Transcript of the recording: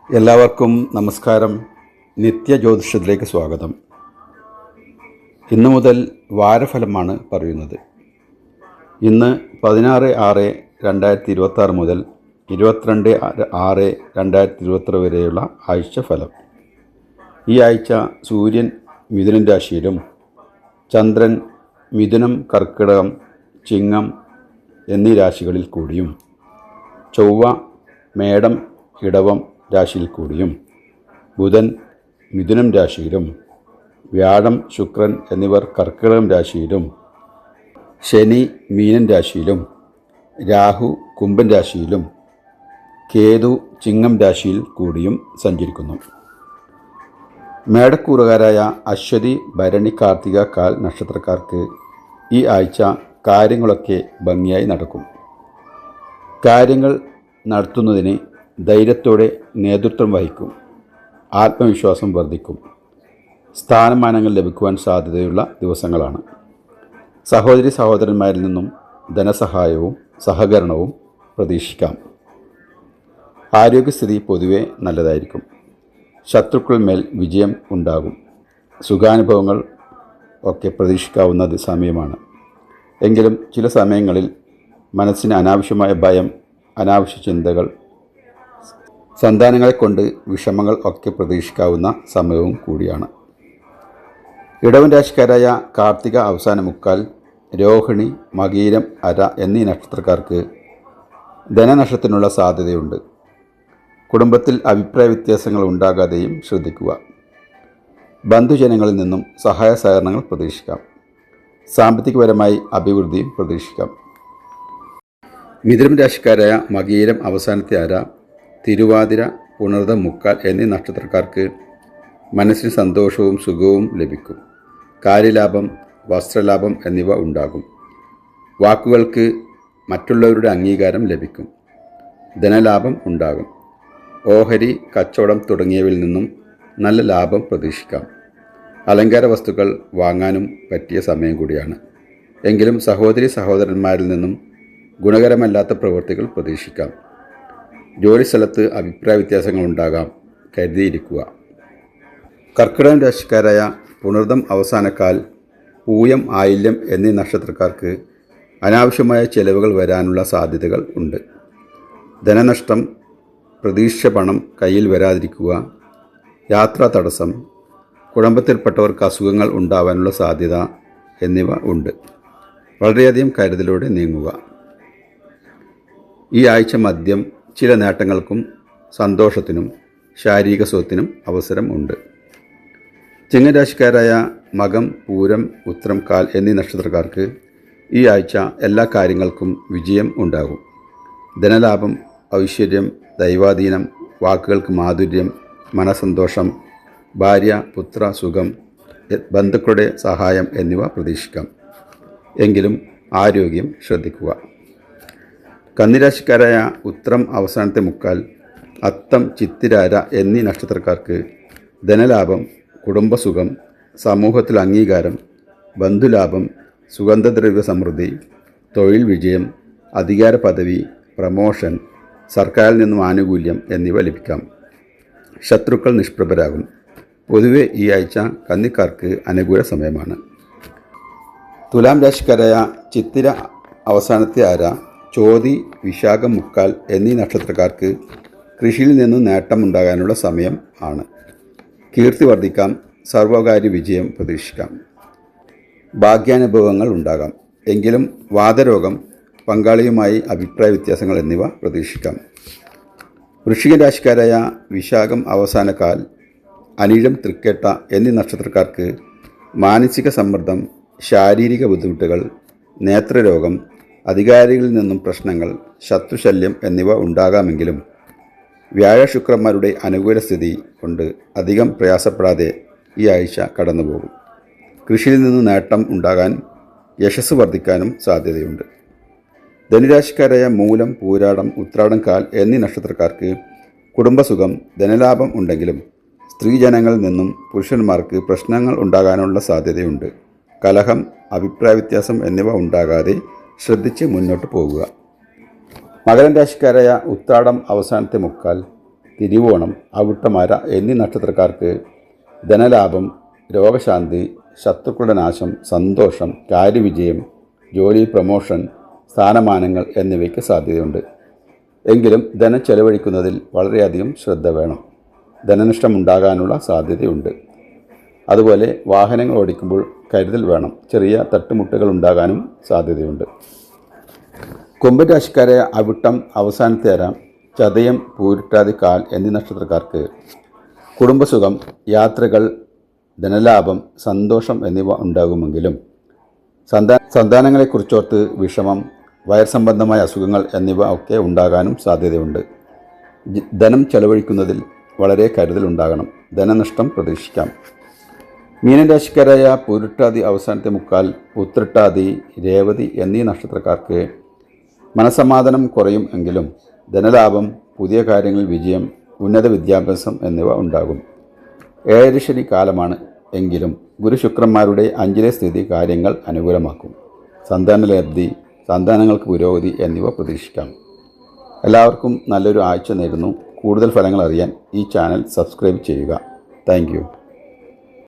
എല്ലാവർക്കും നമസ്കാരം. നിത്യജ്യോതിഷത്തിലേക്ക് സ്വാഗതം. ഇന്നു മുതൽ വാരഫലമാണ് പറയുന്നത്. ഇന്ന് 16/6/2026 മുതൽ 22/6/2026 വരെയുള്ള ആഴ്ച ഫലം. ഈ ആഴ്ച സൂര്യൻ മിഥുനം രാശിയിലും ചന്ദ്രൻ മിഥുനം, കർക്കിടകം, ചിങ്ങം എന്നീ രാശികളിൽ കൂടിയും ചൊവ്വ മേടം, ഇടവം രാശിയിൽ കൂടിയും ബുധൻ മിഥുനം രാശിയിലും വ്യാഴം, ശുക്രൻ എന്നിവർ കർക്കിടകം രാശിയിലും ശനി മീനൻ രാശിയിലും രാഹു കുംഭൻ രാശിയിലും കേതു ചിങ്ങം രാശിയിൽ കൂടിയും സഞ്ചരിക്കുന്നു. മേടക്കൂറുകാരായ അശ്വതി, ഭരണി, കാർത്തിക, കാൽ നക്ഷത്രക്കാർക്ക് ഈ ആഴ്ച കാര്യങ്ങളൊക്കെ ഭംഗിയായി നടക്കും. കാര്യങ്ങൾ നടത്തുന്നതിന് ധൈര്യത്തോടെ നേതൃത്വം വഹിക്കും. ആത്മവിശ്വാസം വർദ്ധിക്കും. സ്ഥാനമാനങ്ങൾ ലഭിക്കുവാൻ സാധ്യതയുള്ള ദിവസങ്ങളാണ്. സഹോദരി സഹോദരന്മാരിൽ നിന്നും ധനസഹായവും സഹകരണവും പ്രതീക്ഷിക്കാം. ആരോഗ്യസ്ഥിതി പൊതുവെ നല്ലതായിരിക്കും. ശത്രുക്കളിന്മേൽ വിജയം ഉണ്ടാകും. സുഖാനുഭവങ്ങൾ ഒക്കെ പ്രതീക്ഷിക്കാവുന്ന സമയമാണ്. എങ്കിലും ചില സമയങ്ങളിൽ മനസ്സിന് അനാവശ്യമായ ഭയം, അനാവശ്യ ചിന്തകൾ, സന്താനങ്ങളെ കൊണ്ട് വിഷമങ്ങൾ ഒക്കെ പ്രതീക്ഷിക്കാവുന്ന സമയവും കൂടിയാണ്. ഇടവൻ രാശിക്കാരായ കാർത്തിക അവസാന മുക്കാൽ, രോഹിണി, മകീരം, അര എന്നീ നക്ഷത്രക്കാർക്ക് ധനനഷ്ടത്തിനുള്ള സാധ്യതയുണ്ട്. കുടുംബത്തിൽ അഭിപ്രായ വ്യത്യാസങ്ങൾ ഉണ്ടാകാതെയും ശ്രദ്ധിക്കുക. ബന്ധുജനങ്ങളിൽ നിന്നും സഹായ സഹകരണങ്ങൾ പ്രതീക്ഷിക്കാം. സാമ്പത്തികപരമായി അഭിവൃദ്ധിയും പ്രതീക്ഷിക്കാം. മിഥുനം രാശിക്കാരായ മകീരം അവസാനത്തെ അര, തിരുവാതിര, പുണർദം മുക്കാൽ എന്നീ നക്ഷത്രക്കാർക്ക് മനസ്സിന് സന്തോഷവും സുഖവും ലഭിക്കും. കാര്യലാഭം, വസ്ത്രലാഭം എന്നിവ ഉണ്ടാകും. വാക്കുകൾക്ക് മറ്റുള്ളവരുടെ അംഗീകാരം ലഭിക്കും. ധനലാഭം ഉണ്ടാകും. ഓഹരി, കച്ചവടം തുടങ്ങിയവയിൽ നിന്നും നല്ല ലാഭം പ്രതീക്ഷിക്കാം. അലങ്കാര വസ്തുക്കൾ വാങ്ങാനും പറ്റിയ സമയം കൂടിയാണ്. എങ്കിലും സഹോദരി സഹോദരന്മാരിൽ നിന്നും ഗുണകരമല്ലാത്ത പ്രവൃത്തികൾ പ്രതീക്ഷിക്കാം. ജോലിസ്ഥലത്ത് അഭിപ്രായ വ്യത്യാസങ്ങൾ ഉണ്ടാകാം. കരുതിയിരിക്കുക. കർക്കിടകം രാശിക്കാരായ പുണർദം അവസാനക്കാൽ, പൂയം, ആയില്യം എന്നീ നക്ഷത്രക്കാർക്ക് അനാവശ്യമായ ചെലവുകൾ വരാനുള്ള സാധ്യതകൾ ഉണ്ട്. ധനനഷ്ടം, പ്രതീക്ഷിച്ച പണം കയ്യിൽ വരാതിരിക്കുക, യാത്രാ തടസ്സം, കുടുംബത്തിൽപ്പെട്ടവർക്ക് അസുഖങ്ങൾ ഉണ്ടാവാനുള്ള സാധ്യത എന്നിവ ഉണ്ട്. വളരെയധികം കരുതലോടെ നീങ്ങുക. ഈ ആഴ്ച മദ്യം ചില നേട്ടങ്ങൾക്കും സന്തോഷത്തിനും ശാരീരിക സുഖത്തിനും അവസരം ഉണ്ട്. ചിങ്ങരാശിക്കാരായ മകം, പൂരം, ഉത്രം, കാൽ എന്നീ നക്ഷത്രക്കാർക്ക് ഈ ആഴ്ച എല്ലാ കാര്യങ്ങൾക്കും വിജയം ഉണ്ടാകും. ധനലാഭം, ഐശ്വര്യം, ദൈവാധീനം, വാക്കുകൾക്ക് മാധുര്യം, മനസന്തോഷം, ഭാര്യ പുത്ര സുഖം, ബന്ധുക്കളുടെ സഹായം എന്നിവ പ്രതീക്ഷിക്കാം. എങ്കിലും ആരോഗ്യം ശ്രദ്ധിക്കുക. കന്നിരാശിക്കാരായ ഉത്രം അവസാനത്തെ മുക്കാൽ, അത്തം, ചിത്തിരാര എന്നീ നക്ഷത്രക്കാർക്ക് ധനലാഭം, കുടുംബസുഖം, സമൂഹത്തിൽ അംഗീകാരം, ബന്ധുലാഭം, സുഗന്ധദ്രവ്യ സമൃദ്ധി, തൊഴിൽ വിജയം, അധികാര പദവി, പ്രമോഷൻ, സർക്കാരിൽ നിന്നും ആനുകൂല്യം എന്നിവ ലഭിക്കാം. ശത്രുക്കൾ നിഷ്പ്രഭരാകും. പൊതുവെ ഈ ആഴ്ച കന്നിക്കാർക്ക് അനുകൂല സമയമാണ്. തുലാം രാശിക്കാരായ ചിത്തിര അവസാനത്തെ അര, ചോതി, വിശാഖം മുക്കാൽ എന്നീ നക്ഷത്രക്കാർക്ക് കൃഷിയിൽ നിന്നും നേട്ടമുണ്ടാകാനുള്ള സമയം ആണ്. കീർത്തി വർദ്ധിക്കാം. സർവകാര്യ വിജയം പ്രതീക്ഷിക്കാം. ഭാഗ്യാനുഭവങ്ങൾ ഉണ്ടാകാം. എങ്കിലും വാതരോഗം, പങ്കാളിയുമായി അഭിപ്രായ വ്യത്യാസങ്ങൾ എന്നിവ പ്രതീക്ഷിക്കാം. വൃശ്ചിക രാശിക്കാരായ വിശാഖം അവസാനക്കാൽ, അനിഴം, തൃക്കേട്ട എന്നീ നക്ഷത്രക്കാർക്ക് മാനസിക സമ്മർദ്ദം, ശാരീരിക ബുദ്ധിമുട്ടുകൾ, നേത്രരോഗം, അധികാരികളിൽ നിന്നും പ്രശ്നങ്ങൾ, ശത്രുശല്യം എന്നിവ ഉണ്ടാകാമെങ്കിലും വ്യാഴ ശുക്രന്മാരുടെ അനുകൂല സ്ഥിതി കൊണ്ട് അധികം പ്രയാസപ്പെടാതെ ഈ ആഴ്ച കടന്നുപോകും. കൃഷിയിൽ നിന്ന് നേട്ടം ഉണ്ടാകാൻ, യശസ് വർദ്ധിക്കാനും സാധ്യതയുണ്ട്. ധനുരാശിക്കാരായ മൂലം, പൂരാടം, ഉത്രാടം, കാൽ എന്നീ നക്ഷത്രക്കാർക്ക് കുടുംബസുഖം, ധനലാഭം ഉണ്ടെങ്കിലും സ്ത്രീജനങ്ങളിൽ നിന്നും പുരുഷന്മാർക്ക് പ്രശ്നങ്ങൾ ഉണ്ടാകാനുള്ള സാധ്യതയുണ്ട്. കലഹം, അഭിപ്രായ വ്യത്യാസം എന്നിവ ഉണ്ടാകാതെ ശ്രദ്ധിച്ച് മുന്നോട്ട് പോകുക. മകരം രാശിക്കാരായ ഉത്രാടം അവസാനത്തെ മുക്കാൽ, തിരുവോണം, അവിട്ടമാര എന്നീ നക്ഷത്രക്കാർക്ക് ധനലാഭം, രോഗശാന്തി, ശത്രുക്കളുടെ നാശം, സന്തോഷം, കാര്യവിജയം, ജോലി പ്രമോഷൻ, സ്ഥാനമാനങ്ങൾ എന്നിവയ്ക്ക് സാധ്യതയുണ്ട്. എങ്കിലും ധനം ചെലവഴിക്കുന്നതിൽ വളരെയധികം ശ്രദ്ധ വേണം. ധനനഷ്ടമുണ്ടാകാനുള്ള സാധ്യതയുണ്ട്. അതുപോലെ വാഹനങ്ങൾ ഓടിക്കുമ്പോൾ കരുതൽ വേണം. ചെറിയ തട്ടുമുട്ടുകൾ ഉണ്ടാകാനും സാധ്യതയുണ്ട്. കുംഭൻ രാശിക്കാരായ അവിട്ടം, അവസാനത്തെ അര, ചതയം, പൂരിട്ടാതി, കാൽ എന്നീ നക്ഷത്രക്കാർക്ക് കുടുംബസുഖം, യാത്രകൾ, ധനലാഭം, സന്തോഷം എന്നിവ ഉണ്ടാകുമെങ്കിലും സന്താനങ്ങളെക്കുറിച്ചോർത്ത് വിഷമം, വയർ സംബന്ധമായ അസുഖങ്ങൾ എന്നിവ ഒക്കെ ഉണ്ടാകാനും സാധ്യതയുണ്ട്. ധനം ചെലവഴിക്കുന്നതിൽ വളരെ കരുതലുണ്ടാകണം. ധനനഷ്ടം പ്രതീക്ഷിക്കാം. മീനൻ രാശിക്കാരായ പൂരിട്ടാതി, അവസാനത്തെ മുക്കാൽ, ഉത്രട്ടാതി, രേവതി എന്നീ നക്ഷത്രക്കാർക്ക് മനസ്സമാധാനം കുറയും എങ്കിലും ധനലാഭം, പുതിയ കാര്യങ്ങളിൽ വിജയം, ഉന്നത വിദ്യാഭ്യാസം എന്നിവ ഉണ്ടാകും. ഏഴരശ്ശനി കാലമാണ് എങ്കിലും ഗുരുശുക്രന്മാരുടെ 5ലെ സ്ഥിതി കാര്യങ്ങൾ അനുകൂലമാക്കും. സന്താനലബ്ധി, സന്താനങ്ങൾക്ക് പുരോഗതി എന്നിവ പ്രതീക്ഷിക്കാം. എല്ലാവർക്കും നല്ലൊരു ആഴ്ച നേരുന്നു. കൂടുതൽ ഫലങ്ങൾ അറിയാൻ ഈ ചാനൽ സബ്സ്ക്രൈബ് ചെയ്യുക. Thank you.